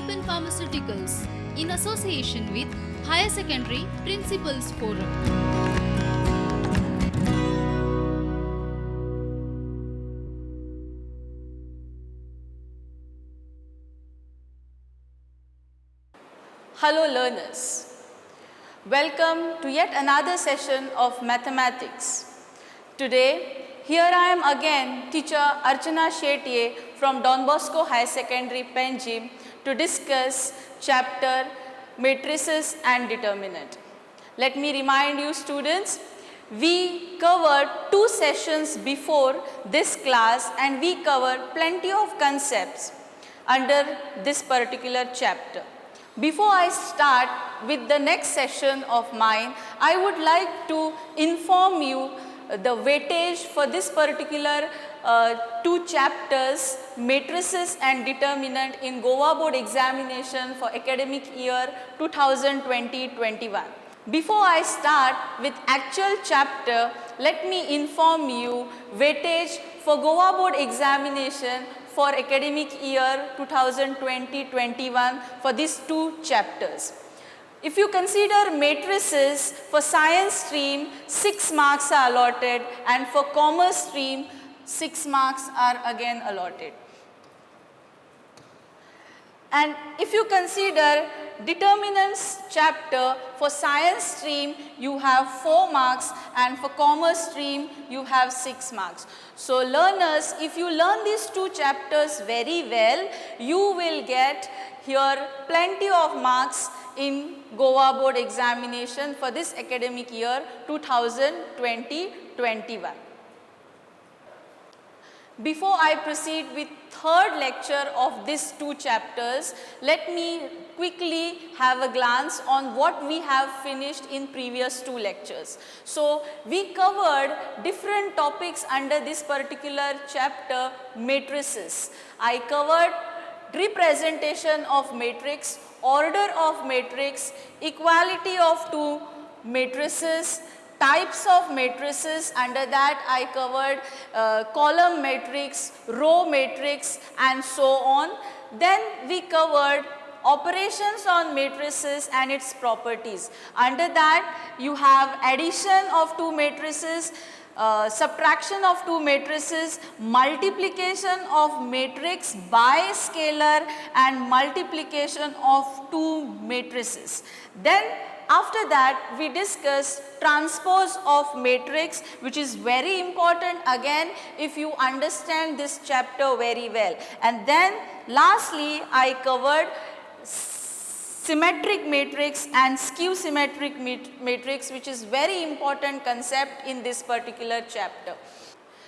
Alpen Pharmaceuticals in association with Higher Secondary Principals Forum. Hello learners, welcome to yet another session of mathematics. Today, here I am again, teacher Archana Shetye from Don Bosco High Secondary Panjim to discuss chapter matrices and determinant. Let me remind you students, we covered 2 sessions before this class and we covered plenty of concepts under this particular chapter. Before I start with the next session of mine, I would like to inform you the weightage for this particular 2 chapters, matrices and determinant in Goa board examination for academic year 2020-21. Before I start with actual chapter, let me inform you weightage for Goa board examination for academic year 2020-21 for these 2 chapters. If you consider matrices, for science stream 6 marks are allotted and for commerce stream 6 marks are again allotted. And if you consider determinants chapter, for science stream you have 4 marks and for commerce stream you have 6 marks. So learners, if you learn these 2 chapters very well, you will get here plenty of marks in Goa board examination for this academic year 2020-21. Before I proceed with third lecture of these 2 chapters, let me quickly have a glance on what we have finished in previous 2 lectures. So we covered different topics under this particular chapter, matrices. I covered representation of matrix, order of matrix, equality of 2 matrices, types of matrices. Under that I covered column matrix, row matrix and so on. Then we covered operations on matrices and its properties. Under that you have addition of 2 matrices, subtraction of 2 matrices, multiplication of matrix by scalar and multiplication of 2 matrices. Then after that we discuss transpose of matrix, which is very important again if you understand this chapter very well. And then lastly I covered symmetric matrix and skew symmetric matrix, which is very important concept in this particular chapter.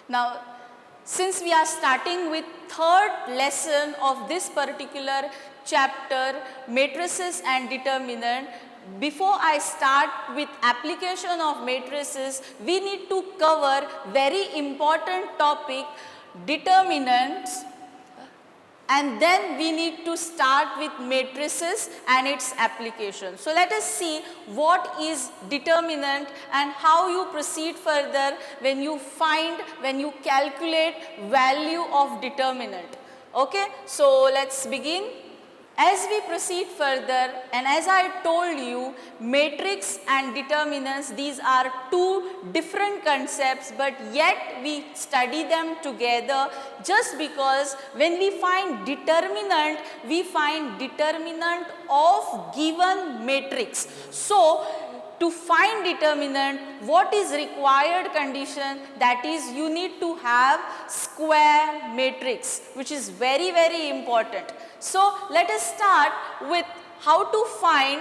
Now since we are starting with third lesson of this particular chapter, matrices and determinant, before I start with application of matrices, we need to cover very important topic, determinants, and then we need to start with matrices and its application. So let us see what is determinant and how you proceed further when you calculate value of determinant. Okay, so let's begin. As we proceed further, and as I told you, matrix and determinants, these are 2 different concepts, but yet we study them together just because when we find determinant, we find determinant of given matrix. So to find determinant, what is required condition? That is, you need to have square matrix, which is very, very important. So let us start with how to find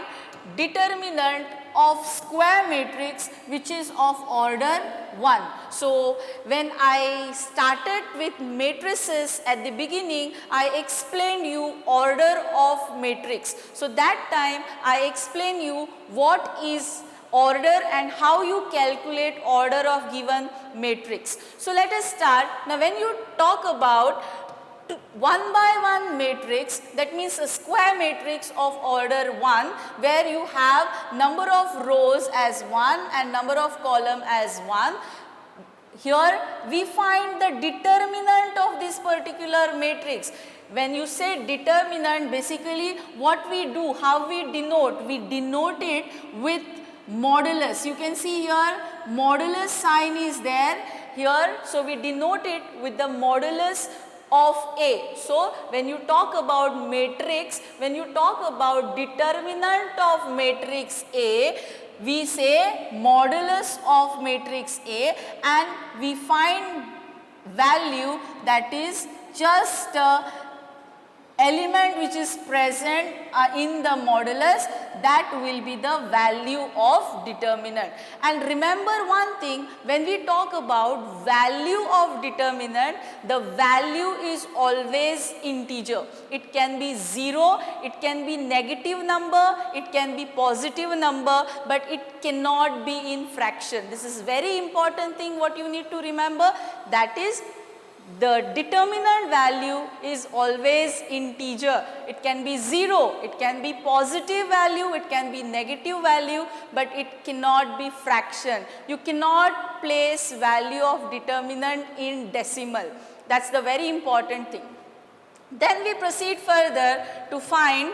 determinant of square matrix, which is of order 1. So when I started with matrices at the beginning, I explained you order of matrix. So that time I explained you what is order and how you calculate order of given matrix. So let us start. Now when you talk about 1 by 1 matrix, that means a square matrix of order 1, where you have number of rows as 1 and number of column as 1. Here we find the determinant of this particular matrix. When you say determinant, basically what we do, how we denote it with modulus. You can see here modulus sign is there here, so we denote it with the modulus of A. So when you talk about matrix, when you talk about determinant of matrix A, we say modulus of matrix A, and we find value that is just element which is present in the modulus, that will be the value of determinant. And remember one thing, when we talk about value of determinant, the value is always integer. It can be 0, it can be negative number, it can be positive number, but it cannot be in fraction. This is very important thing what you need to remember, that is the determinant value is always integer. It can be 0, it can be positive value, it can be negative value, but it cannot be fraction. You cannot place value of determinant in decimal. That's the very important thing. Then we proceed further to find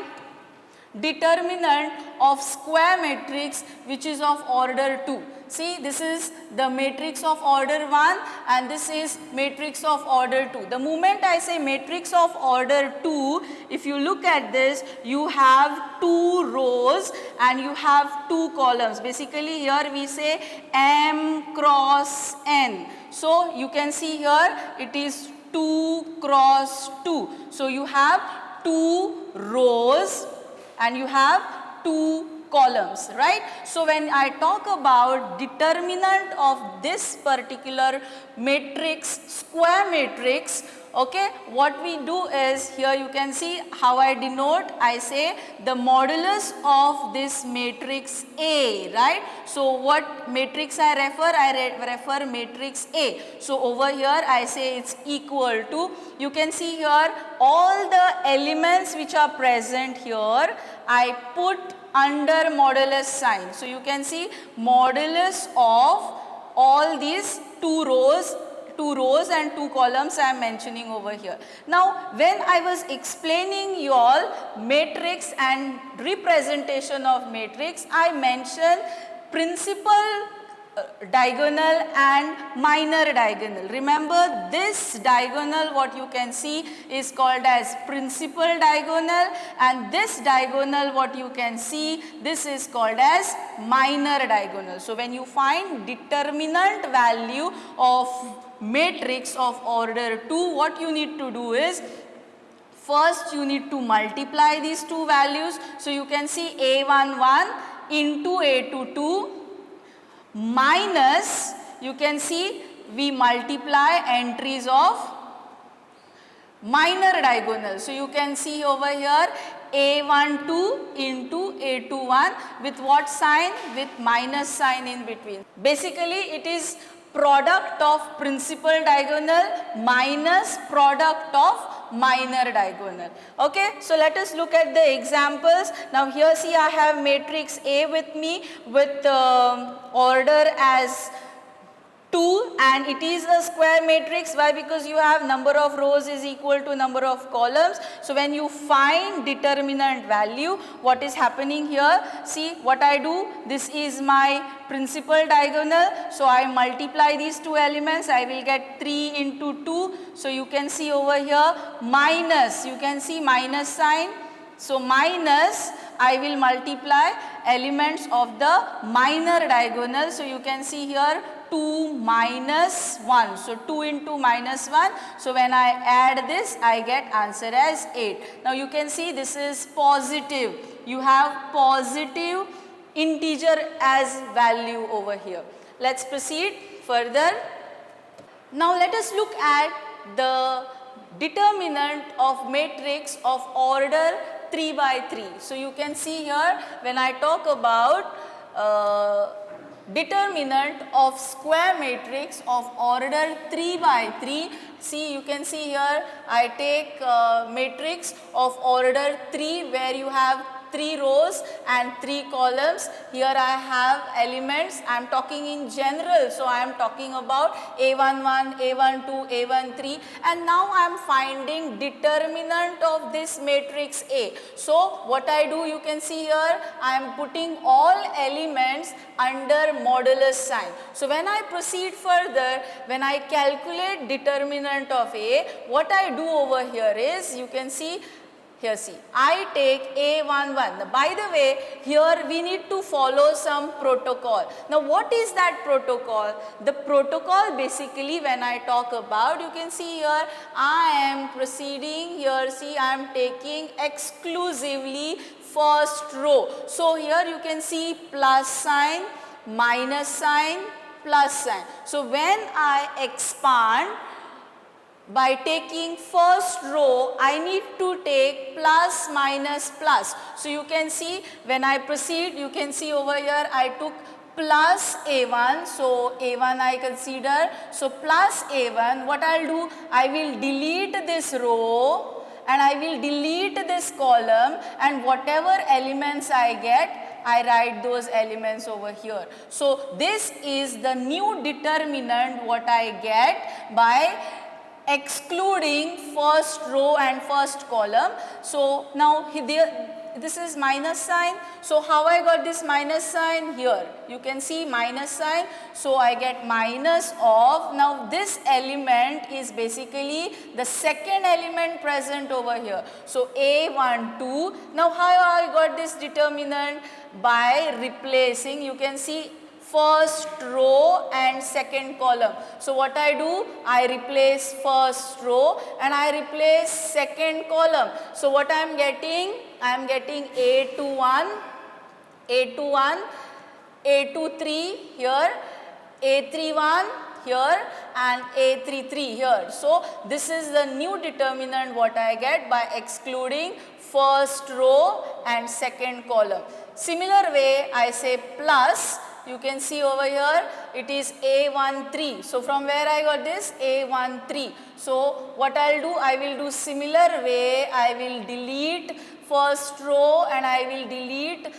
determinant of square matrix which is of order 2. See, this is the matrix of order 1 and this is matrix of order 2. The moment I say matrix of order 2, if you look at this, you have 2 rows and you have 2 columns. Basically here we say m cross n. So you can see here it is 2 cross 2. So you have 2 rows and you have 2 columns, right? So when I talk about determinant of this particular matrix, square matrix, okay, what we do is, here you can see how I denote, I say the modulus of this matrix A, right? So what matrix I refer? I refer matrix A. So over here I say it's equal to, you can see here all the elements which are present here, I put under modulus sign. So you can see modulus of all these 2 rows and 2 columns I am mentioning over here. Now when I was explaining you all matrix and representation of matrix, I mentioned principal diagonal and minor diagonal. Remember this diagonal what you can see is called as principal diagonal, and this diagonal what you can see, this is called as minor diagonal. So when you find determinant value of matrix of order 2, what you need to do is, first you need to multiply these 2 values. So you can see A11 into A22 minus, you can see we multiply entries of minor diagonal. So you can see over here A12 into A21 with what sign? With minus sign in between. Basically it is product of principal diagonal minus product of minor diagonal. Okay, so let us look at the examples. Now here see I have matrix A with me with order as 2 and it is a square matrix. Why? Because you have number of rows is equal to number of columns. So when you find determinant value, what is happening here? See what I do, this is my principal diagonal. So I multiply these 2 elements, I will get 3 into 2. So you can see over here minus, you can see minus sign. So minus, I will multiply elements of the minor diagonal. So you can see here 2 minus 1. So 2 into minus 1. So when I add this, I get answer as 8. Now you can see this is positive. You have positive integer as value over here. Let's proceed further. Now let us look at the determinant of matrix of order 3 by 3. So you can see here when I talk about determinant of square matrix of order 3 by 3. See, you can see here I take matrix of order 3 where you have 3 rows and 3 columns. Here I have elements. I am talking in general. So I am talking about A11, A12, A13, and now I am finding determinant of this matrix A. So what I do, you can see here, I am putting all elements under modulus sign. So when I proceed further, when I calculate determinant of A, what I do over here is, you can see, here see, I take A11. By the way, here we need to follow some protocol. Now what is that protocol? The protocol basically, when I talk about, you can see here, I am proceeding here, see, I am taking exclusively first row. So here you can see plus sign, minus sign, plus sign. So when I expand, by taking first row, I need to take plus, minus, plus. So you can see when I proceed, you can see over here I took plus A1, so A1 I consider. So plus A1, what I will do, I will delete this row and I will delete this column, and whatever elements I get, I write those elements over here. So this is the new determinant what I get by excluding first row and first column. So now this is minus sign. So how I got this minus sign? Here you can see minus sign. So I get minus of, now this element is basically the second element present over here. So A12. Now how I got this determinant? By replacing, you can see, first row and second column. So what I do, I replace first row and I replace second column. So what I am getting? I am getting A21, A21, A23 here, A31 here and A33 here. So this is the new determinant what I get by excluding first row and second column. Similar way, I say plus. You can see over here it is A13. So from where I got this? A13. So what I will do? I will do similar way. I will delete first row and I will delete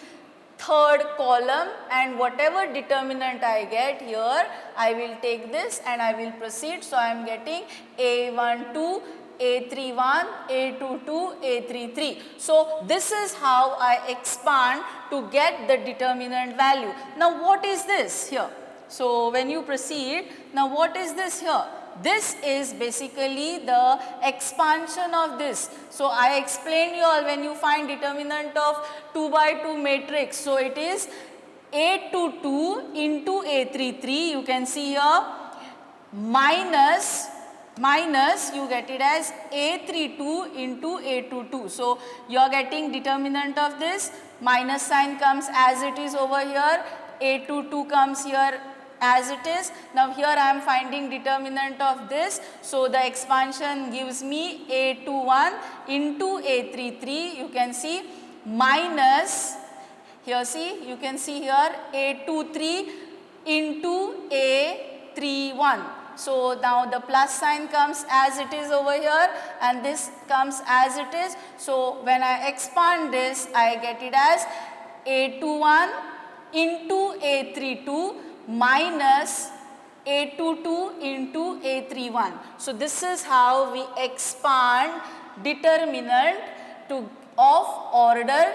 third column, and whatever determinant I get here, I will take this and I will proceed. So I am getting A12, A31, A22, A33. So this is how I expand to get the determinant value. Now what is this here? So when you proceed, now what is this here? This is basically the expansion of this. So I explained you all, when you find determinant of 2 by 2 matrix. So it is A22 into A33, you can see here, minus you get it as A32 into A22. So you are getting determinant of this, minus sign comes as it is over here, A22 comes here as it is. Now here I am finding determinant of this. So the expansion gives me A21 into A33, you can see, minus, here see, you can see here A23 into A31. So now the plus sign comes as it is over here and this comes as it is. So when I expand this, I get it as A21 into A32 minus A22 into A31. So this is how we expand determinant of order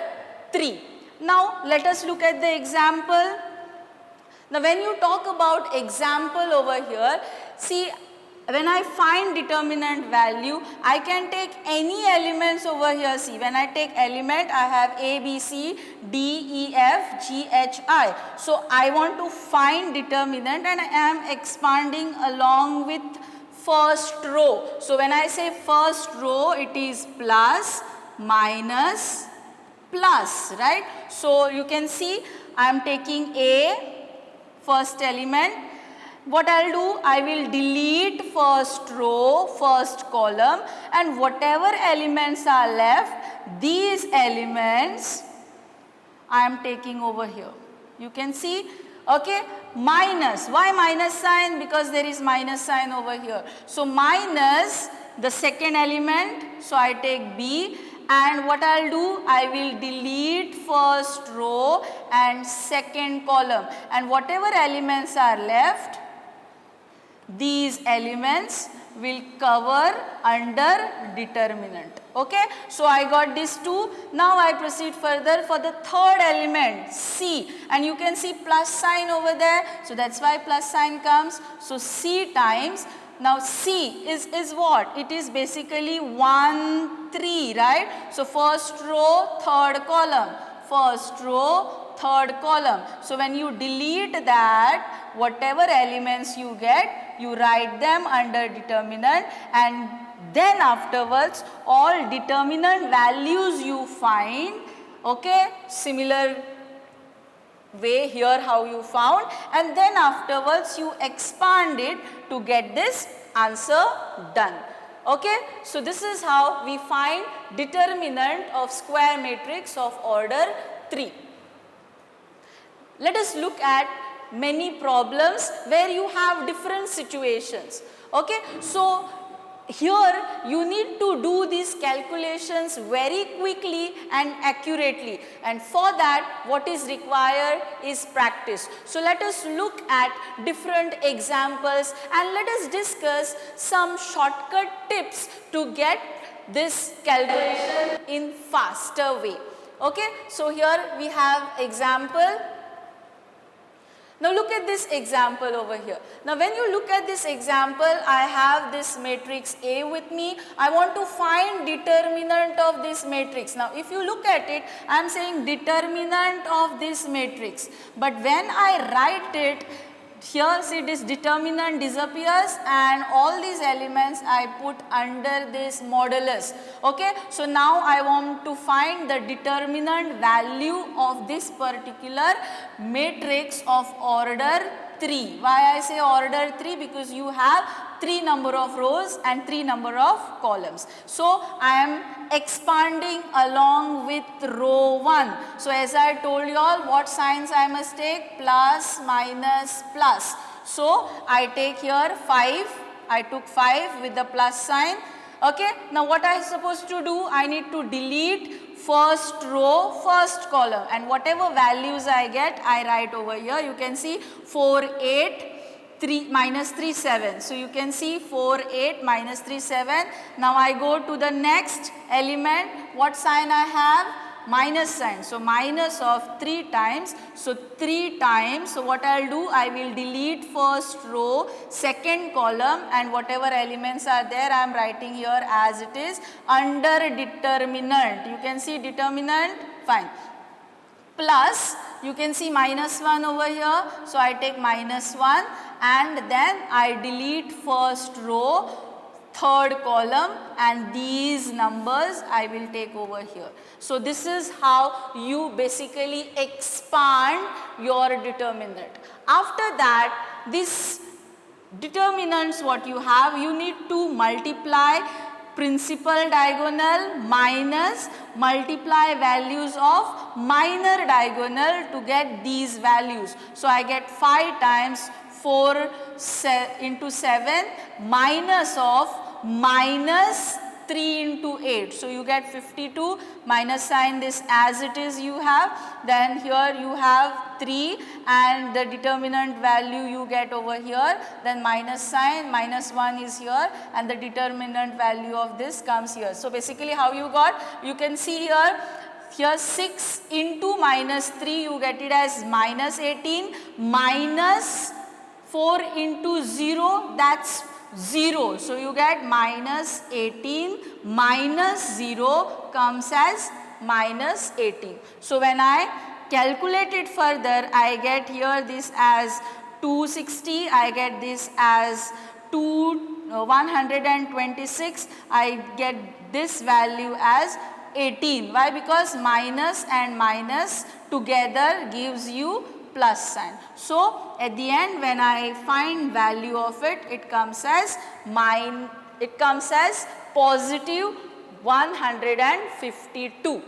3. Now let us look at the example. Now when you talk about example over here, see, when I find determinant value, I can take any elements over here. See, when I take element, I have A, B, C, D, E, F, G, H, I. So I want to find determinant and I am expanding along with first row. So when I say first row, it is plus, minus, plus, right? So you can see I am taking A, first element. What I will do, I will delete first row, first column, and whatever elements are left, these elements I am taking over here. You can see, okay, minus. Why minus sign? Because there is minus sign over here. So minus the second element, so I take B, and what I'll do, I will delete first row and second column, and whatever elements are left, these elements will cover under determinant. Okay, so I got these two. Now I proceed further for the third element, C, and you can see plus sign over there, so that's why plus sign comes. So C times, now C is what? It is basically 1, 3, right? So first row, third column, first row, third column. So when you delete that, whatever elements you get, you write them under determinant, and then afterwards all determinant values you find, okay, similar way here how you found, and then afterwards you expand it to get this answer done. Okay, so this is how we find determinant of square matrix of order 3. Let us look at many problems where you have different situations. Okay, so here you need to do these calculations very quickly and accurately, and for that what is required is practice. So let us look at different examples and let us discuss some shortcut tips to get this calculation in faster way. Okay, so here we have example. Now look at this example over here. Now when you look at this example, I have this matrix A with me. I want to find determinant of this matrix. Now if you look at it, I am saying determinant of this matrix. But when I write it, here see this determinant disappears and all these elements I put under this modulus. Okay, so now I want to find the determinant value of this particular matrix of order 3. Why I say order 3? Because you have 3 number of rows and 3 number of columns. So I am expanding along with row 1. So as I told you all, what signs I must take? Plus, minus, plus. So I take here 5. I took 5 with the plus sign. Okay. Now what I am supposed to do? I need to delete first row, first column, and whatever values I get, I write over here. You can see 4, 8, 3 minus 3, 7. So you can see 4, 8 minus 3, 7. Now I go to the next element. What sign I have? Minus sign. So minus of 3 times. So 3 times. So what I will do? I will delete first row, second column, and whatever elements are there I am writing here as it is under determinant. You can see determinant, fine. Plus, you can see minus 1 over here. So I take minus 1 and then I delete first row, third column, and these numbers I will take over here. So this is how you basically expand your determinant. After that, this determinants what you have, you need to multiply principal diagonal minus multiply values of minor diagonal to get these values. So I get 5 times 4 into 7 minus of minus 3 into 8. So you get 52, minus sign this as it is you have. Then here you have 3 and the determinant value you get over here. Then minus sign, minus 1 is here and the determinant value of this comes here. So basically how you got? You can see here 6 into minus 3 you get it as minus 18 minus 4 into 0, that's 0. So you get minus 18 minus 0 comes as minus 18. So when I calculate it further, I get here this as 260, I get this as 126, I get this value as 18. Why? Because minus and minus together gives you plus sign. So at the end when I find value of it, it comes as positive 152.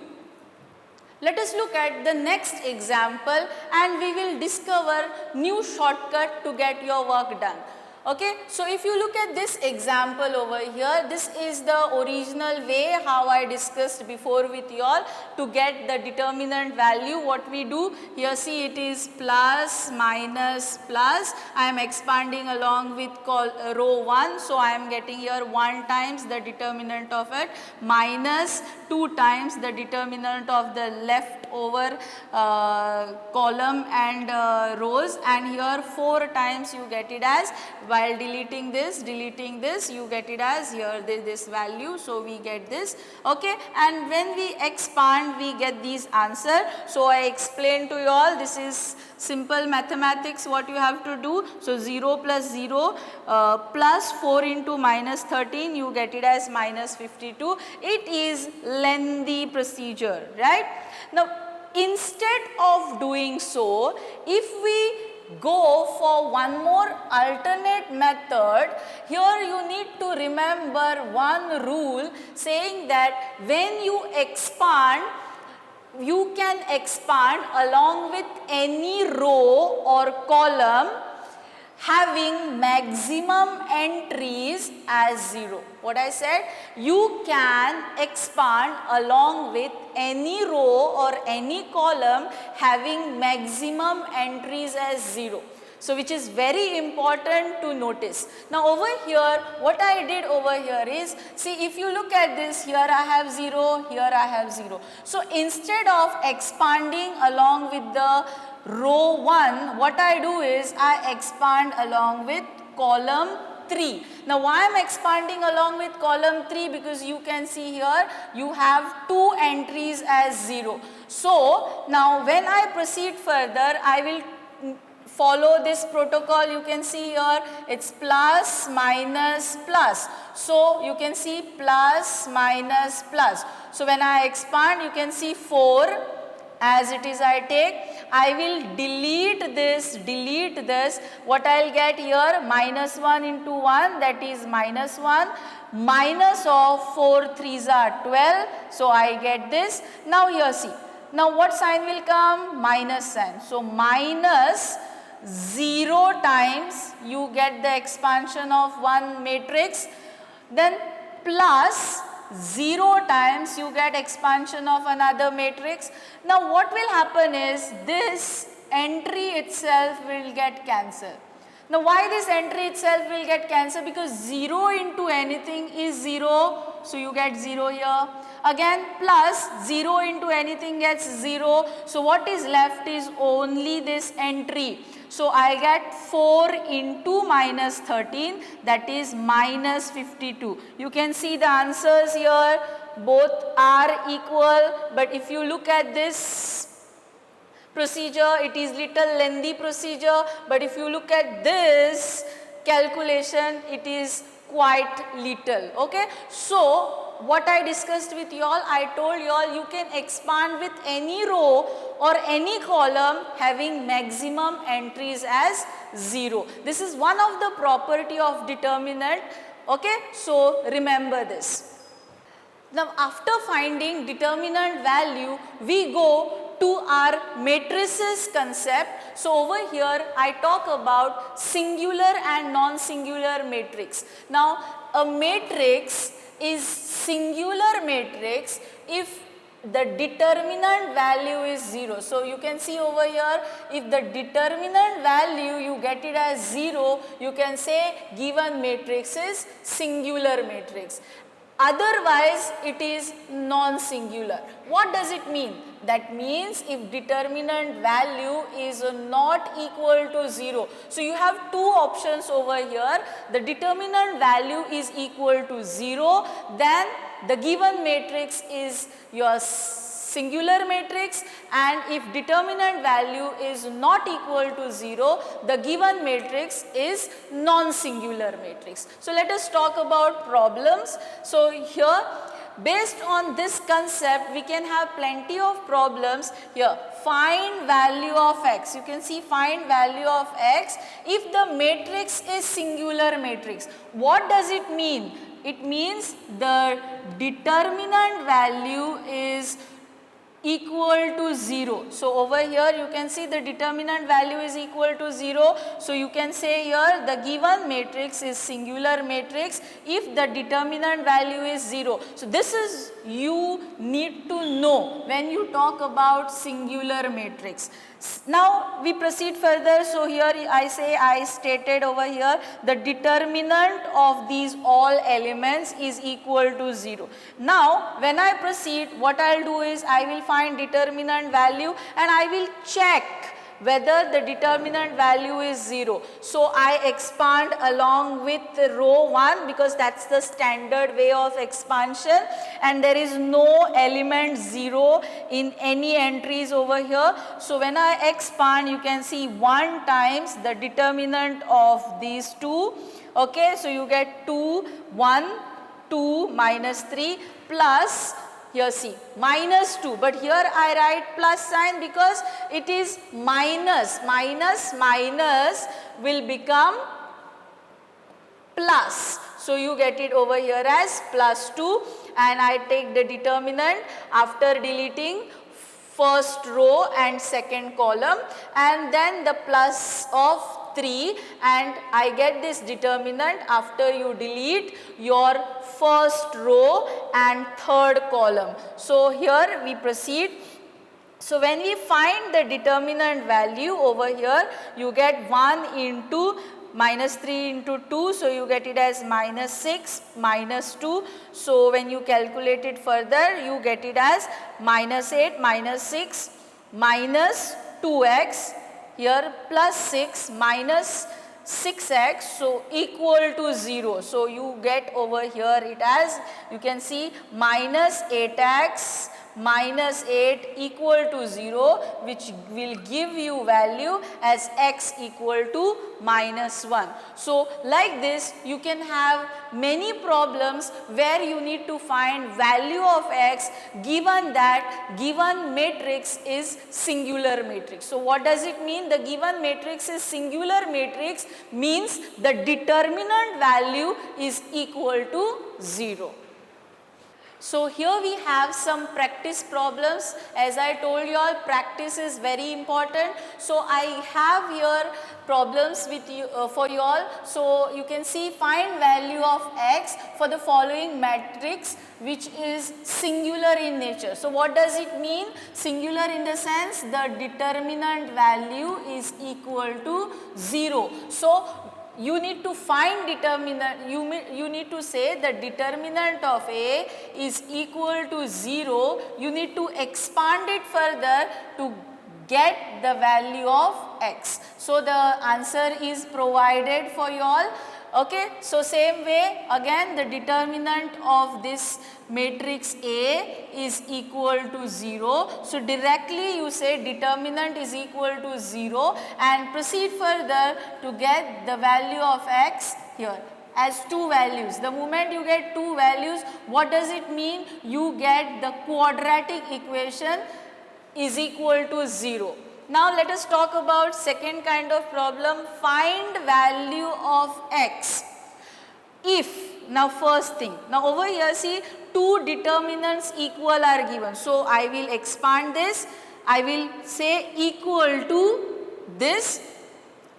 Let us look at the next example and we will discover new shortcut to get your work done. Okay, so if you look at this example over here, this is the original way how I discussed before with you all to get the determinant value. What we do here, see, it is plus minus plus. I am expanding along with row 1, so I am getting here 1 times the determinant of it minus 2 times the determinant of the leftover column and rows, and here 4 times you get it as, while deleting this you get it as here this value, so we get this. Okay, and when we expand we get these answer. So I explained to you all, this is simple mathematics what you have to do. So 0 plus 0 plus 4 into minus 13, you get it as minus 52. It is lengthy procedure, right? Now instead of doing so, if we go for one more alternate method, here you need to remember one rule saying that when you expand, you can expand along with any row or column having maximum entries as 0. What I said, you can expand along with any row or any column having maximum entries as 0. So which is very important to notice. Now over here, what I did over here is, see, if you look at this, here I have 0, here I have 0. So instead of expanding along with the row 1, what I do is I expand along with column 3. Now why I am expanding along with column 3? Because you can see here you have 2 entries as 0. So now when I proceed further, I will follow this protocol. You can see here it's plus minus plus. So you can see plus minus plus. So when I expand, you can see 4 as it is I take. I will delete this. What I will get here, minus 1 into 1, that is minus 1, minus of 4 3s are 12. So I get this. Now here see. Now what sign will come? Minus sign. So minus 0 times you get the expansion of one matrix, then plus 0 times you get expansion of another matrix. Now what will happen is this entry itself will get cancelled. Now why this entry itself will get cancelled? Because 0 into anything is 0, so you get 0 here. Again plus 0 into anything gets 0, so what is left is only this entry. So I get 4 into minus 13, that is minus 52. You can see the answers here, both are equal, but if you look at this procedure, it is little lengthy procedure, but if you look at this calculation, it is quite little. Okay, so what I discussed with you all, I told you all you can expand with any row or any column having maximum entries as 0. This is one of the property of determinant. Okay, so remember this. Now after finding determinant value, we go to our matrices concept. So over here I talk about singular and non-singular matrix. Now a matrix is singular matrix if the determinant value is 0. So you can see over here, if the determinant value you get it as 0, you can say given matrix is singular matrix. Otherwise it is non-singular. What does it mean? That means if determinant value is not equal to 0. So you have two options over here. The determinant value is equal to 0, then the given matrix is your singular matrix, and if determinant value is not equal to 0, the given matrix is non-singular matrix. So let us talk about problems. So here, based on this concept, we can have plenty of problems. Here, find value of x. You can see find value of x if the matrix is singular matrix. What does it mean? It means the determinant value is equal to 0. So over here you can see the determinant value is equal to 0. So you can say here the given matrix is singular matrix if the determinant value is 0. So this is you need to know when you talk about singular matrix. Now we proceed further. So here I stated over here the determinant of these all elements is equal to 0. Now when I proceed, what I will do is I will find determinant value and I will check whether the determinant value is 0. So I expand along with row 1 because that is the standard way of expansion, and there is no element 0 in any entries over here. So when I expand, you can see 1 times the determinant of these two. Okay, so you get 2, 1, 2 minus 3 plus, here see minus 2, but here I write plus sign because it is minus will become plus. So you get it over here as plus 2, and I take the determinant after deleting first row and second column and then the plus of 3, and I get this determinant after you delete your first row and third column. So here we proceed. So when we find the determinant value over here, you get 1 into minus 3 into 2, so you get it as minus 6 minus 2. So when you calculate it further, you get it as minus 8 minus 6 minus 2x, here plus 6 minus 6x, so equal to 0. So you get over here it as, you can see minus 8x minus 8 equal to 0, which will give you value as x equal to minus 1. So like this you can have many problems where you need to find value of x given that given matrix is singular matrix. So what does it mean? The given matrix is singular matrix means the determinant value is equal to 0. So here we have some practice problems. As I told you all, practice is very important. So I have here problems with you for you all. So you can see find value of x for the following matrix which is singular in nature. So what does it mean? Singular in the sense the determinant value is equal to 0. So you need to find determinant, you need to say the determinant of A is equal to 0. You need to expand it further to get the value of x. So the answer is provided for you all. Okay, so same way again the determinant of this matrix A is equal to 0. So directly you say determinant is equal to 0 and proceed further to get the value of x here as 2 values. The moment you get 2 values, what does it mean? You get the quadratic equation is equal to 0. Now let us talk about second kind of problem, find value of x. If, now first thing, now over here see 2 determinants equal are given. So I will expand this, I will say equal to this.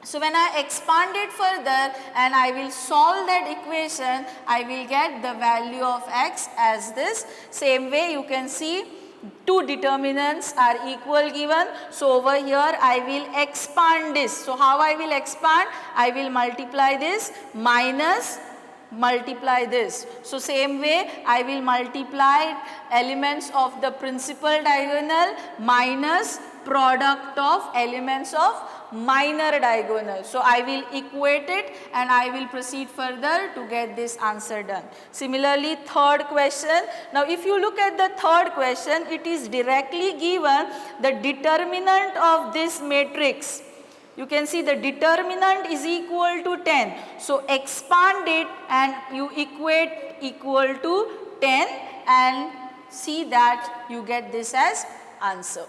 So when I expand it further and I will solve that equation, I will get the value of x as this. Same way you can see 2 determinants are equal given. So over here I will expand this. So how I will expand? I will multiply this minus multiply this. So same way I will multiply elements of the principal diagonal minus product of elements of minor diagonal. So I will equate it and I will proceed further to get this answer done. Similarly third question. Now if you look at the third question, it is directly given the determinant of this matrix. You can see the determinant is equal to 10. So expand it and you equate equal to 10 and see that you get this as answer.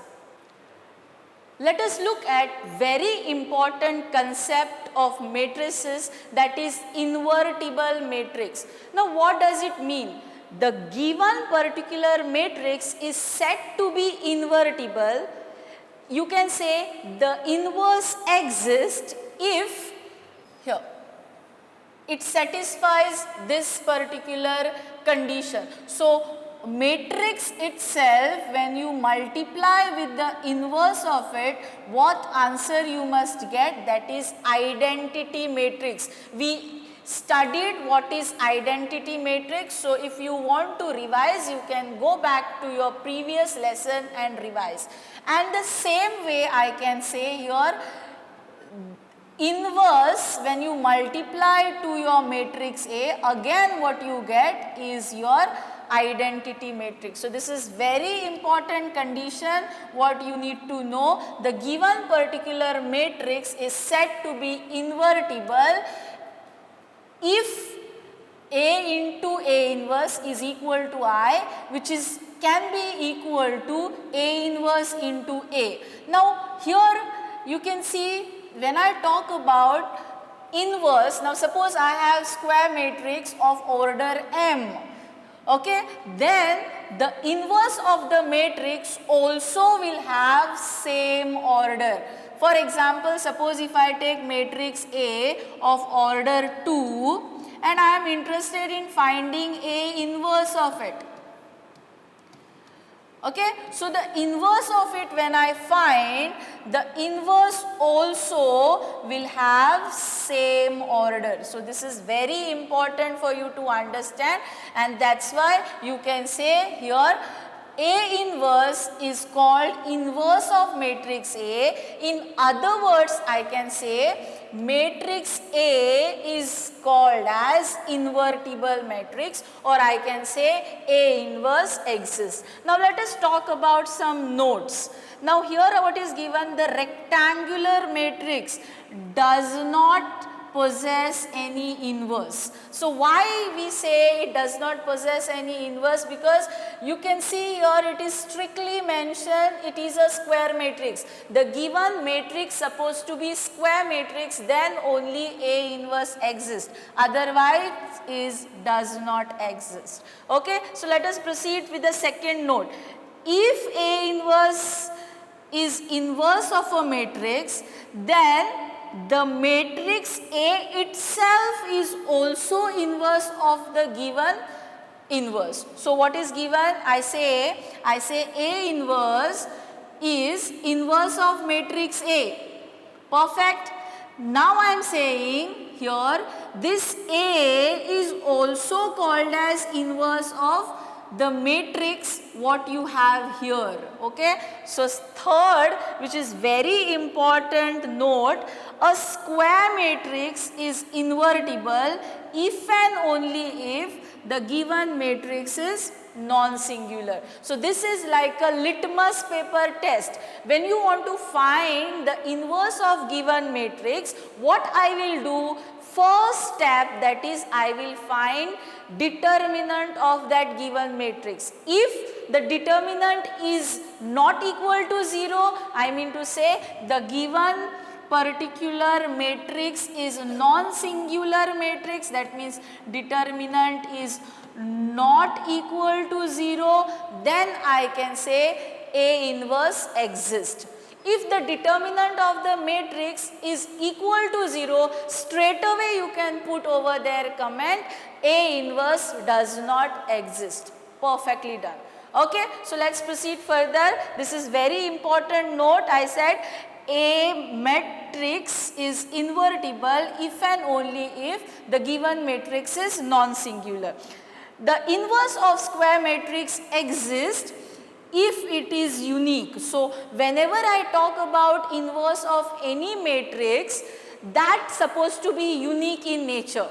Let us look at very important concept of matrices, that is invertible matrix. Now what does it mean? the given particular matrix is said to be invertible, you can say the inverse exists if here it satisfies this particular condition. So, matrix itself, when you multiply with the inverse of it, what answer you must get? That is identity matrix. We studied what is identity matrix. So, if you want to revise, you can go back to your previous lesson and revise. And the same way I can say here, inverse, when you multiply to your matrix A, again what you get is your identity matrix. So, this is very important condition what you need to know. The given particular matrix is said to be invertible if A into A inverse is equal to I, which is can be equal to A inverse into A. Now, here you can see when I talk about inverse, now suppose I have square matrix of order M, okay, then the inverse of the matrix also will have same order. For example, suppose if I take matrix A of order 2 and I am interested in finding A inverse of it. Okay, so the inverse of it when I find, the inverse also will have same order. So this is very important for you to understand, and that's why you can say here A inverse is called inverse of matrix A. In other words, I can say matrix A is called as invertible matrix, or I can say A inverse exists. Now let us talk about some notes. Now here what is given, the rectangular matrix does not possess any inverse. So why we say it does not possess any inverse? Because you can see here it is strictly mentioned it is a square matrix. The given matrix supposed to be square matrix, then only A inverse exists, otherwise is does not exist. Okay, so let us proceed with the second note. If A inverse is inverse of a matrix, then the matrix A itself is also inverse of the given inverse. So what is given? I say A inverse is inverse of matrix A. Perfect. Now I am saying here this A is also called as inverse of the matrix what you have here. Okay, so third, which is very important note, a square matrix is invertible if and only if the given matrix is non-singular. So this is like a litmus paper test. When you want to find the inverse of given matrix, what I will do, first step, that is I will find determinant of that given matrix. If the determinant is not equal to 0, I mean to say the given particular matrix is non-singular matrix, that means determinant is not equal to 0, then I can say A inverse exists. If the determinant of the matrix is equal to 0, straight away you can put over there comment A inverse does not exist. Perfectly done. Okay, so let's proceed further. This is very important note. I said A matrix is invertible if and only if the given matrix is non-singular. The inverse of square matrix exists if it is unique. So whenever I talk about inverse of any matrix, that's supposed to be unique in nature.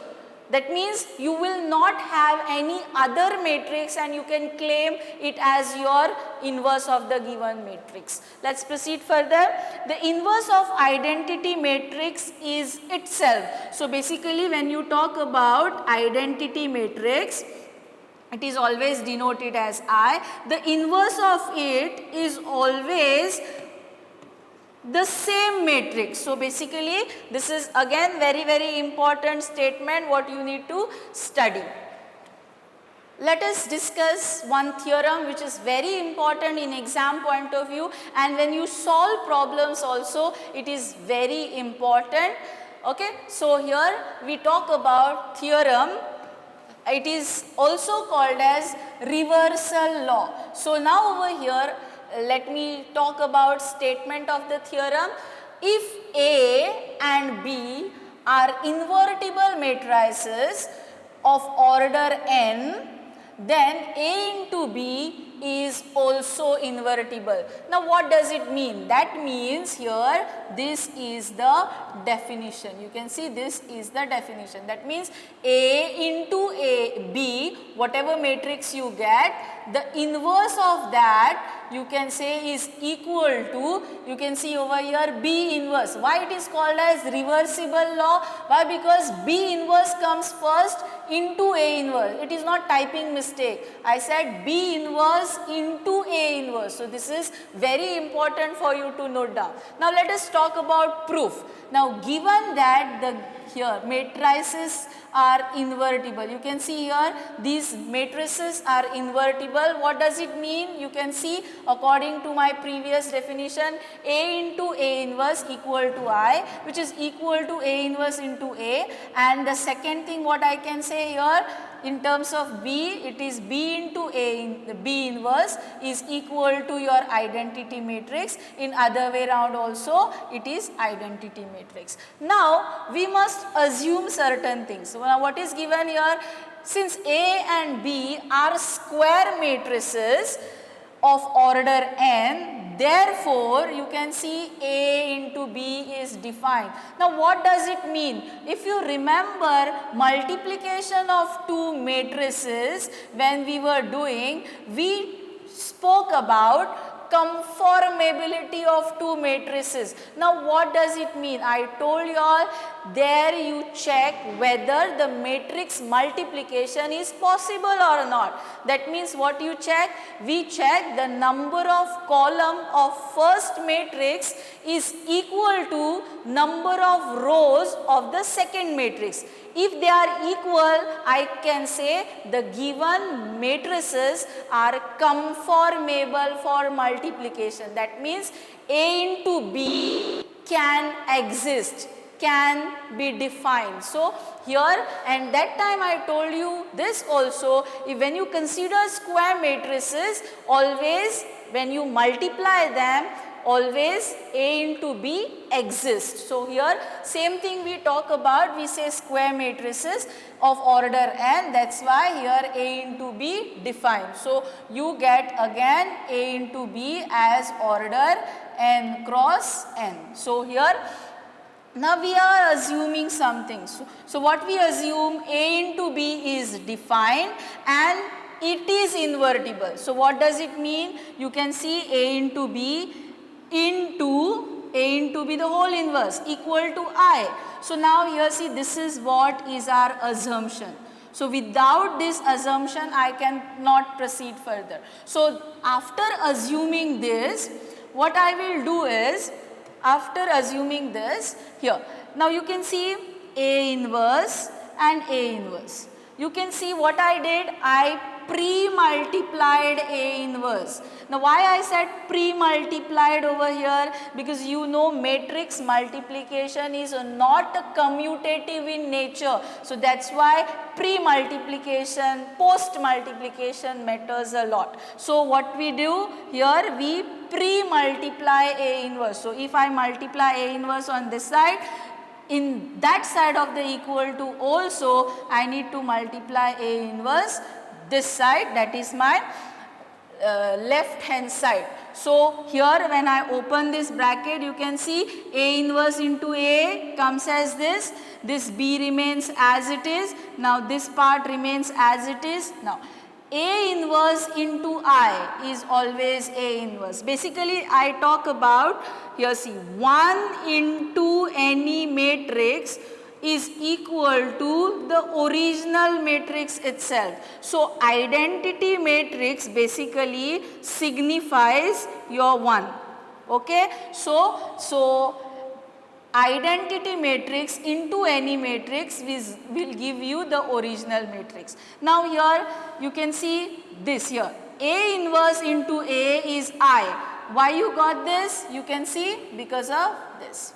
That means you will not have any other matrix and you can claim it as your inverse of the given matrix. Let's proceed further. The inverse of identity matrix is itself. So basically when you talk about identity matrix, it is always denoted as I. The inverse of it is always the same matrix. So basically this is again very important statement what you need to study. let us discuss one theorem which is very important in exam point of view, and when you solve problems also it is very important. Okay, so here we talk about theorem. It is also called as reversal law. So now over here let me talk about statement of the theorem. If A and B are invertible matrices of order n, then A into B is also invertible. Now what does it mean? That means here this is the definition. You can see this is the definition. That means A into B, whatever matrix you get, the inverse of that you can say is equal to, you can see over here, B inverse. Why it is called as reversible law? Why? Because B inverse comes first into A inverse. It is not typing mistake. I said B inverse into A inverse. So this is very important for you to note down. Now let us talk about proof. Now given that the here matrices are invertible, you can see here these matrices are invertible. What does it mean? You can see according to my previous definition, A into A inverse equal to I, which is equal to A inverse into A. And the second thing what I can say here, in terms of B, it is B into B inverse is equal to your identity matrix. In other way around also it is identity matrix. Now we must assume certain things. So now what is given here? Since A and B are square matrices of order n, therefore you can see A into B is defined. Now what does it mean? If you remember multiplication of two matrices when we were doing, we spoke about conformability of two matrices. Now what does it mean? I told you all, there you check whether the matrix multiplication is possible or not. That means what you check? We check the number of column of first matrix is equal to number of rows of the second matrix. If they are equal, I can say the given matrices are conformable for multiplication. That means A into B can exist, can be defined. So here, and that time I told you this also, if when you consider square matrices, always when you multiply them, always A into B exists. So here same thing we talk about, we say square matrices of order n, that's why here A into B defined. So you get again A into B as order n cross n. So here now we are assuming something. So what we assume, A into B is defined and it is invertible. So what does it mean? You can see A into B into A into B the whole inverse equal to I. So now here see, this is what is our assumption. So without this assumption I cannot proceed further. So after assuming this, what I will do is, after assuming this here, now you can see A inverse and A inverse. You can see what I did, I pre-multiplied A inverse. Now why I said pre-multiplied over here? Because you know matrix multiplication is not commutative in nature. So that's why pre-multiplication, post-multiplication matters a lot. So what we do here, we pre-multiply A inverse. So if I multiply A inverse on this side, in that side of the equal to also I need to multiply A inverse this side, that is my left hand side. So here when I open this bracket, you can see A inverse into A comes as this B remains as it is, now this part remains as it is. Now A inverse into I is always A inverse. Basically I talk about, here see, 1 into any matrix is equal to the original matrix itself. So identity matrix basically signifies your 1. Okay, so identity matrix into any matrix will give you the original matrix. Now here you can see this here, A inverse into A is I. Why you got this? You can see because of this.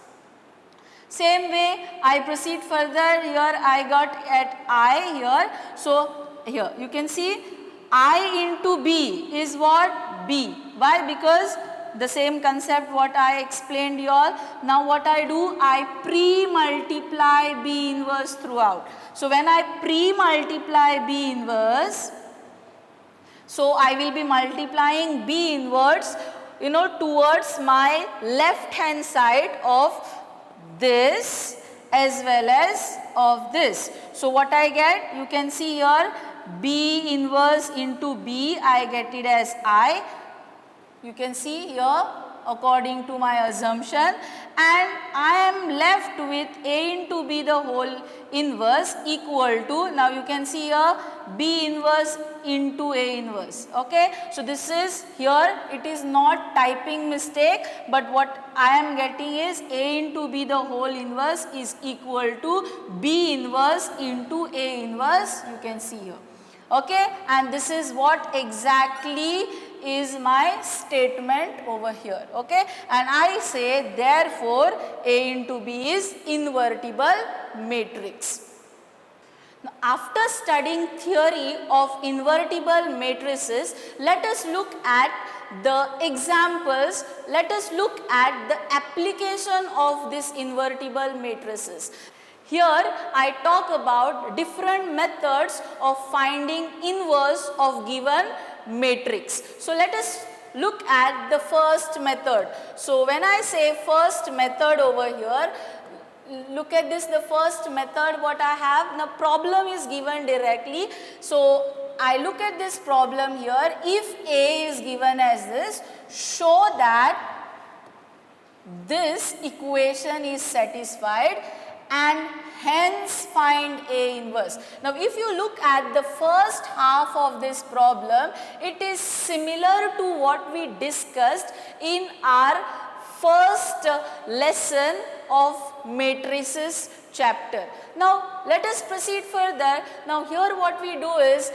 Same way I proceed further, here I got at I here. So here you can see I into B is what? B. Why? Because the same concept what I explained you all. Now what I do? I pre-multiply B inverse throughout. So when I pre-multiply B inverse, so I will be multiplying B inverse, towards my left hand side of this as well as of this. So what I get? You can see here B inverse into B, I get it as I. You can see here according to my assumption, and I am left with A into B the whole inverse equal to, now you can see here B inverse into A inverse. Okay, so this is here, it is not typing mistake, but what I am getting is A into B the whole inverse is equal to B inverse into A inverse, you can see here. Okay, and this is what exactly is my statement over here. Okay, and I say therefore A into B is invertible matrix. Now, after studying theory of invertible matrices, let us look at the examples, let us look at the application of this invertible matrices. Here I talk about different methods of finding inverse of given matrix. So let us look at the first method. So when I say first method over here, look at this, the first method what I have, the problem is given directly. So I look at this problem here, if A is given as this, show that this equation is satisfied and hence find A inverse. Now if you look at the first half of this problem, it is similar to what we discussed in our first lesson of matrices chapter. Now let us proceed further. Now here what we do is,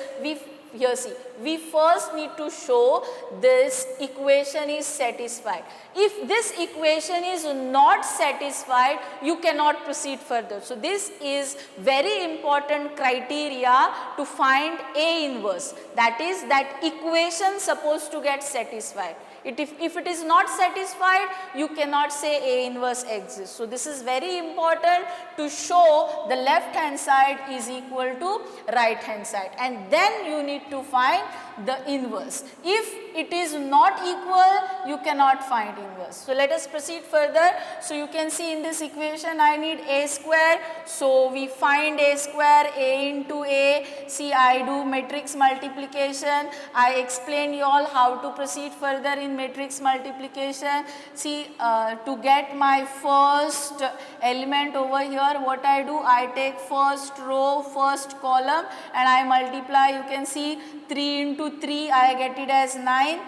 we first need to show this equation is satisfied. If this equation is not satisfied, you cannot proceed further. So this is very important criteria to find A inverse. That is, that equation supposed to get satisfied. If it is not satisfied, you cannot say A inverse exists. So this is very important to show the left hand side is equal to right hand side, and then you need to find the inverse. If it is not equal, you cannot find inverse. So let us proceed further. So you can see in this equation I need A square. So we find A square, A into A. See, I do matrix multiplication. I explain you all how to proceed further in matrix multiplication. See, to get my first element over here, what I do, I take first row, first column, and I multiply. You can see 3 into 3, I get it as 9,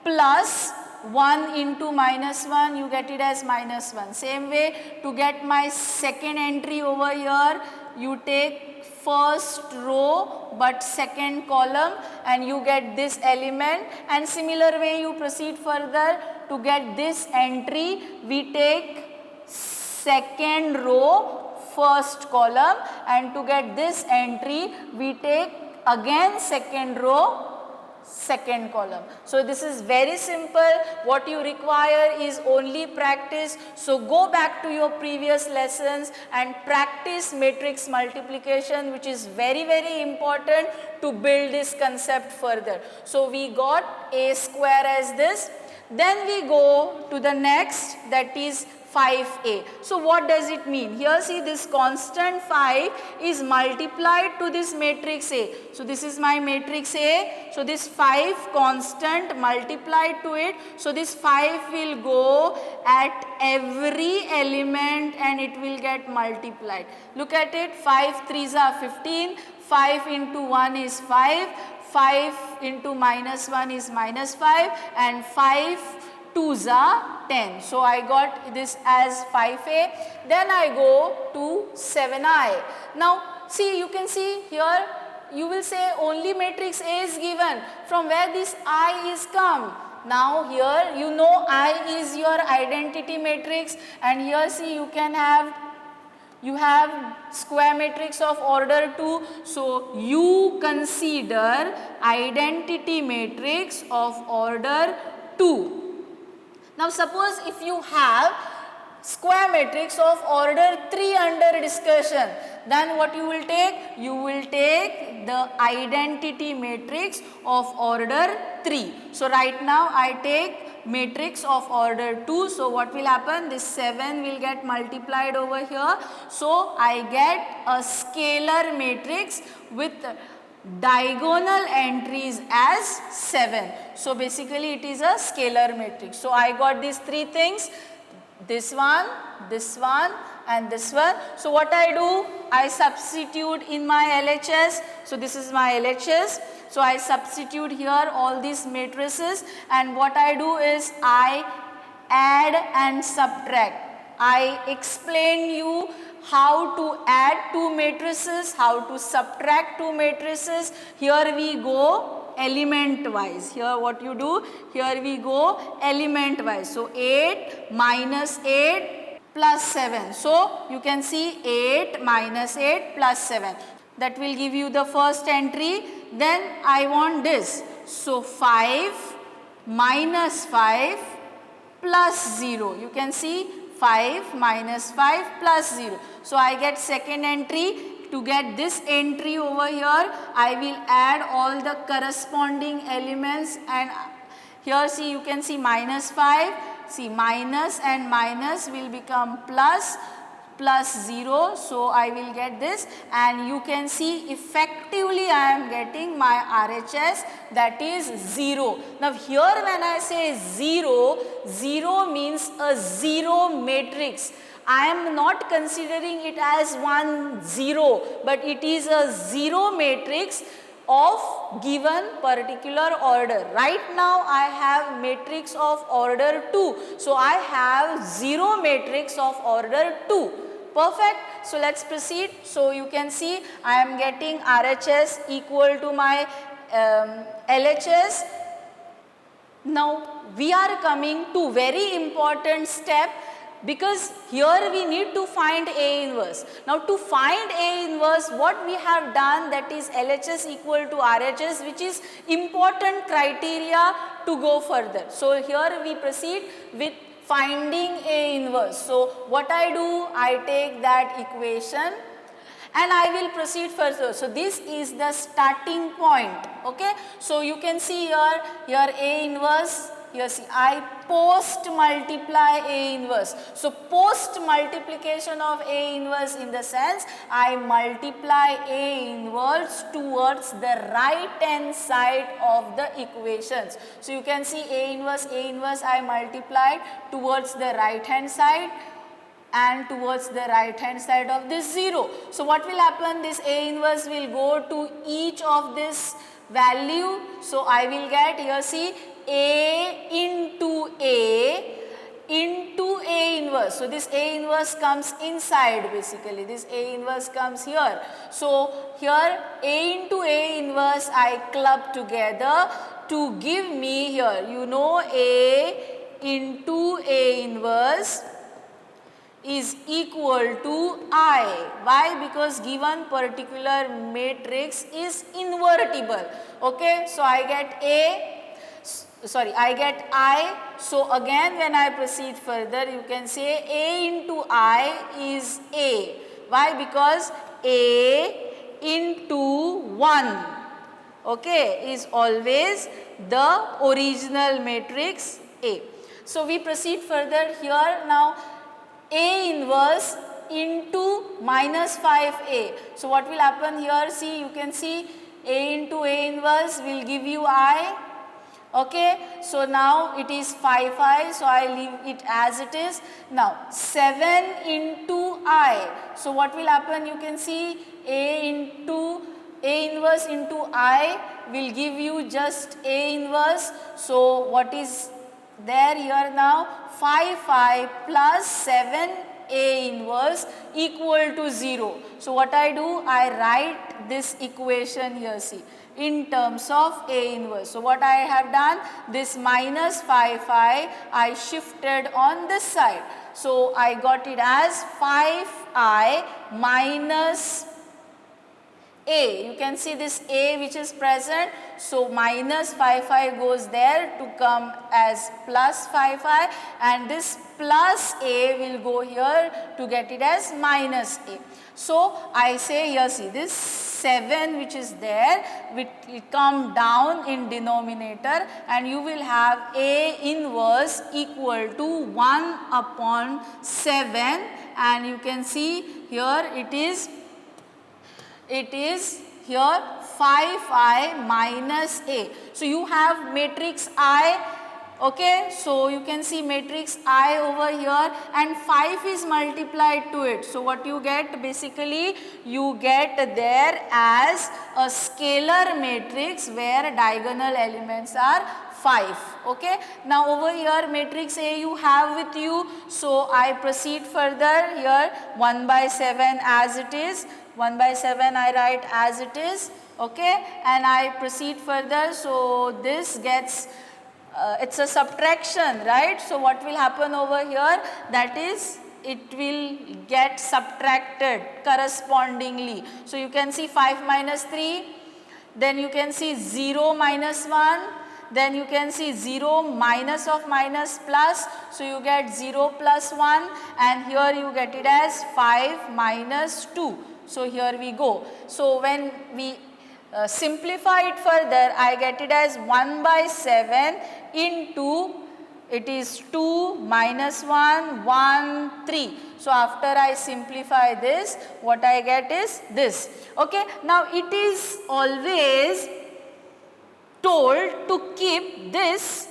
plus 1 into minus 1, you get it as minus 1. Same way, to get my second entry over here, you take first row but second column and you get this element, and similar way you proceed further. To get this entry, we take second row, first column, and to get this entry, we take again second row, second column. So this is very simple. What you require is only practice. So go back to your previous lessons and practice matrix multiplication, which is very, very important to build this concept further. So we got A square as this. Then we go to the next, that is 5A. So what does it mean? Here see, this constant 5 is multiplied to this matrix A. So this is my matrix A. So this 5 constant multiplied to it. So this 5 will go at every element and it will get multiplied. Look at it, 5 3s are 15, 5 into 1 is 5, 5 into minus 1 is minus 5, and 5 to 2s are 10. So I got this as 5a. Then I go to 7i. Now see, you can see here, you will say only matrix A is given. From where this I is come? Now here you know I is your identity matrix, and here see you have square matrix of order 2. So you consider identity matrix of order 2. Now suppose if you have square matrix of order 3 under discussion, then what you will take? You will take the identity matrix of order 3. So right now I take matrix of order 2. So what will happen? This 7 will get multiplied over here. So I get a scalar matrix with diagonal entries as 7. So basically it is a scalar matrix. So I got these three things, this one and this one. So what I do? I substitute in my LHS. So this is my LHS. So I substitute here all these matrices, and what I do is I add and subtract. I explain you how to add two matrices, how to subtract two matrices. Here we go element wise. Here what you do? Here we go element wise. So 8 minus 8 plus 7. So you can see 8 minus 8 plus 7. That will give you the first entry. Then I want this. So 5 minus 5 plus 0. You can see 5 minus 5 plus 0. So I get second entry. To get this entry over here, I will add all the corresponding elements, and here see, you can see minus 5. See, minus and minus will become plus 0. So I will get this, and you can see effectively I am getting my RHS, that is 0. Now here when I say 0, 0 means a 0 matrix. I am not considering it as 1 0, but it is a 0 matrix of given particular order. Right now I have matrix of order 2. So I have 0 matrix of order 2. Perfect. So let's proceed. So you can see I am getting RHS equal to my LHS. Now we are coming to very important step, because here we need to find A inverse. Now to find A inverse, what we have done, that is LHS equal to RHS, which is important criteria to go further. So here we proceed with finding A inverse. So what I do, I take that equation and I will proceed further. So this is the starting point. Okay. So you can see here A inverse. Here see, I post multiply A inverse. So post multiplication of A inverse in the sense I multiply A inverse towards the right hand side of the equations. So you can see A inverse I multiplied towards the right hand side and towards the right hand side of this 0. So what will happen? This A inverse will go to each of this value. So I will get, here see, A into A inverse. So this A inverse comes inside basically. This A inverse comes here. So here A into A inverse I club together to give me here, you know, A into A inverse is equal to I. Why? Because given particular matrix is invertible. Okay. So I get I get I. So again when I proceed further, you can say A into I is A. Why? Because A into 1, okay, is always the original matrix A. So we proceed further here. Now A inverse into minus 5A. So what will happen here? See, you can see A into A inverse will give you I. Okay, so now it is 5I, so I leave it as it is. Now 7 into I. So what will happen? You can see A inverse into I will give you just A inverse. So what is there here now 5 5 plus 7 A inverse equal to 0. So what I do, I write this equation here, see, in terms of A inverse. So what I have done, this minus 5 5 I shifted on this side. So I got it as 5I minus A. You can see this A which is present. So minus 5 5 goes there to come as plus 5 5, and this plus A will go here to get it as minus A. So I say here, see, this 7 which is there will come down in denominator, and you will have A inverse equal to 1 upon 7, and you can see here it is here 5I minus A. So you have matrix I, okay, so you can see matrix I over here, and 5 is multiplied to it. So what you get, basically you get there as a scalar matrix where diagonal elements are 5. Okay. Now over here matrix A you have with you, so I proceed further here 1 by 7 as it is, 1 by 7 I write as it is, okay, and I proceed further. So this gets, it's a subtraction, right? So what will happen over here, that is it will get subtracted correspondingly. So you can see 5 minus 3, then you can see 0 minus 1, then you can see 0 minus of minus plus, so you get 0 plus 1, and here you get it as 5 minus 2. So here we go. So when we simplify it further, I get it as 1 by 7 into, it is 2 minus 1, 1, 3. So after I simplify this, what I get is this. Okay. Now it is always told to keep this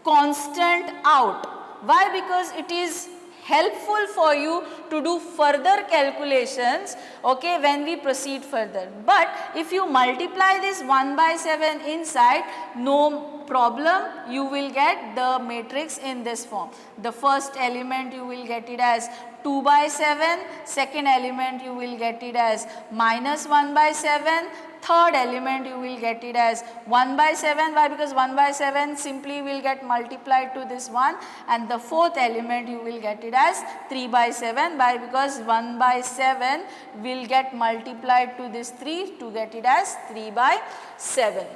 constant out. Why? Because it is helpful for you to do further calculations, okay, when we proceed further. But if you multiply this 1 by 7 inside, no problem, you will get the matrix in this form. The first element you will get it as 2 by 7, second element you will get it as minus 1 by 7, third element you will get it as 1 by 7. Why? Because 1 by 7 simply will get multiplied to this 1, and the fourth element you will get it as 3 by 7. Why? Because 1 by 7 will get multiplied to this 3 to get it as 3 by 7.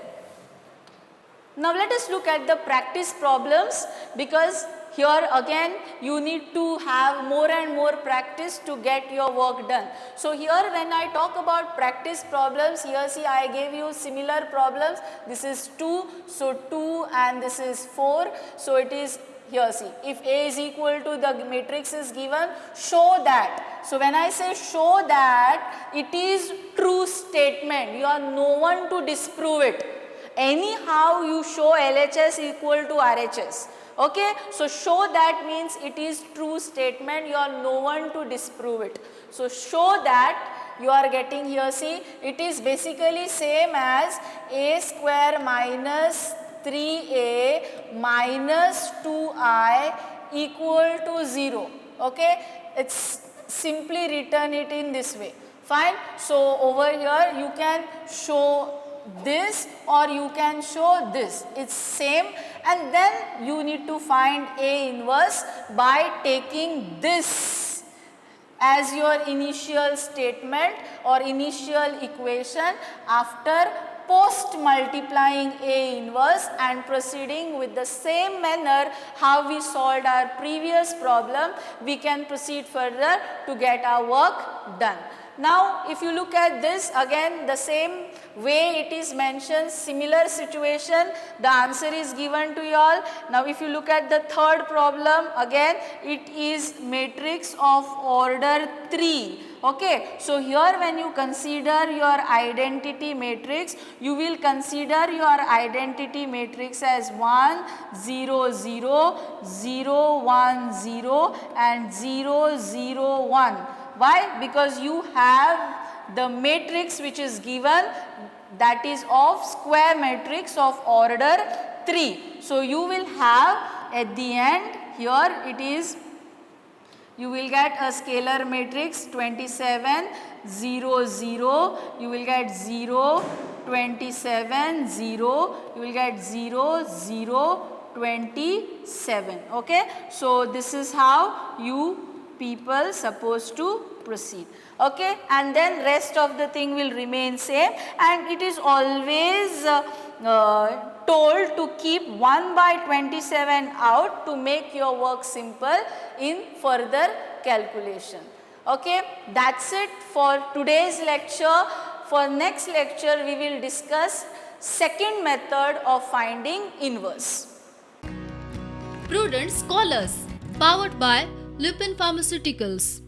Now let us look at the practice problems, because here again you need to have more and more practice to get your work done. So here when I talk about practice problems, here see I gave you similar problems. This is 2, so 2, and this is 4. So it is here, see, if A is equal to the matrix is given, show that. So when I say show that, it is true statement. You are no one to disprove it. Anyhow you show LHS equal to RHS. Okay, so show that means it is true statement, you are no one to disprove it. So show that you are getting here, see, it is basically same as A square minus 3A minus 2I equal to 0. Okay, it's simply written it in this way. Fine. So over here you can show this or you can show this, it's same, and then you need to find A inverse by taking this as your initial statement or initial equation after post multiplying A inverse and proceeding with the same manner how we solved our previous problem. We can proceed further to get our work done. Now if you look at this again, the same way it is mentioned, similar situation, the answer is given to you all. Now if you look at the third problem, again it is matrix of order 3. Okay, so here when you consider your identity matrix, you will consider your identity matrix as 1, 0, 0, 0, 1, 0 and 0, 0, 1. Why? Because you have the matrix which is given, that is of square matrix of order 3. So you will have at the end here it is, you will get a scalar matrix 27, 0, 0, you will get 0, 27, 0, you will get 0, 0, 27. Okay. So, this is how you people supposed to proceed. Okay. And then rest of the thing will remain same, and it is always told to keep 1 by 27 out to make your work simple in further calculation. Okay. That is it for today's lecture. For next lecture we will discuss second method of finding inverse. Prudent Scholars, powered by Lupin Pharmaceuticals.